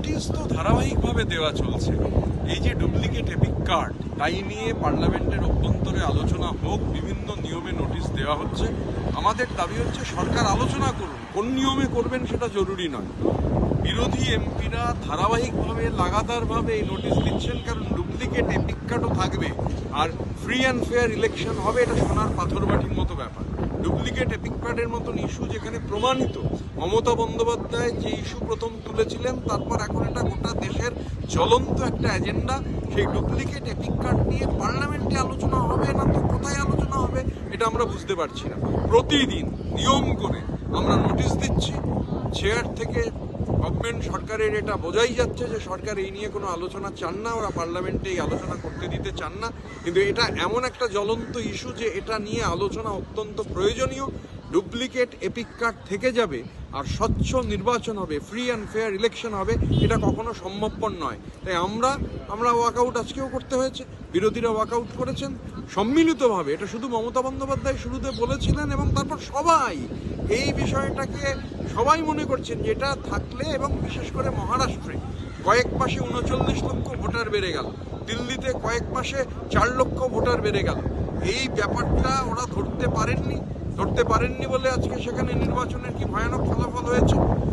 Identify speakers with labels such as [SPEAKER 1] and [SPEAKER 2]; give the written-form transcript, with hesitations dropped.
[SPEAKER 1] Notice তো ধারাবাহিকভাবে দেওয়া চলছে। এই যে ডুপ্লিকেট এপিক কার্ড, তাই নিয়ে পার্লামেন্টের অভ্যন্তরে আলোচনা হোক, বিভিন্ন নিয়মে নোটিশ দেওয়া হচ্ছে। আমাদের দাবি হচ্ছে সরকার আলোচনা করুন, কোন নিয়মে করবেন সেটা জরুরি নয়। বিরোধী এমপিরা ধারাবাহিকভাবে লাগাতারভাবে এই নোটিশ দিচ্ছেন, কারণ ডুপ্লিকেট এপিক কার্ডও থাকবে আর ফ্রি অ্যান্ড ফেয়ার ইলেকশন হবে, এটা সোনার পাথরবাটির মতো ব্যাপার। ডুপ্লিকেট এপিক কার্ডের মতন ইস্যু যেখানে প্রমাণিত, মমতা বন্দ্যোপাধ্যায় যে ইস্যু প্রথম তুলেছিলেন, তারপর এখন এটা গোটা দেশের জ্বলন্ত একটা এজেন্ডা। সেই ডুপ্লিকেট এপিক কার্ড নিয়ে পার্লামেন্টে আলোচনা হবে না তো কোথায় আলোচনা হবে এটা আমরা বুঝতে পারছি না। প্রতিদিন নিয়ম করে আমরা নোটিশ দিচ্ছি, চেয়ার থেকে গভর্নমেন্ট সরকারের এটা বোঝাই যাচ্ছে যে সরকার এই নিয়ে কোনো আলোচনা চান না, ওরা পার্লামেন্টে এই আলোচনা করতে দিতে চান না। কিন্তু এটা এমন একটা জ্বলন্ত ইস্যু যে এটা নিয়ে আলোচনা অত্যন্ত প্রয়োজনীয়। ডুপ্লিকেট এপিক কার্ড থেকে যাবে আর স্বচ্ছ নির্বাচন হবে, ফ্রি অ্যান্ড ফেয়ার ইলেকশন হবে, এটা কখনো সম্ভবপর নয়। তাই আমরা ওয়াকআউট আজকেও করতে হয়েছে, বিরোধীরা ওয়াকআউট করেছেন সম্মিলিতভাবে। এটা শুধু মমতা বন্দ্যোপাধ্যায় শুরুতে বলেছিলেন এবং তারপর সবাই এই বিষয়টাকে সবাই মনে করছেন যে এটা থাকলে, এবং বিশেষ করে মহারাষ্ট্রে কয়েক মাসে 39 লক্ষ ভোটার বেড়ে গেল, দিল্লিতে কয়েক মাসে 4 লক্ষ ভোটার বেড়ে গেল। এই ব্যাপারটা ওরা ধরতে পারেননি বলে আজকে সেখানে নির্বাচনের কি ভয়ানক ফলাফল হয়েছে।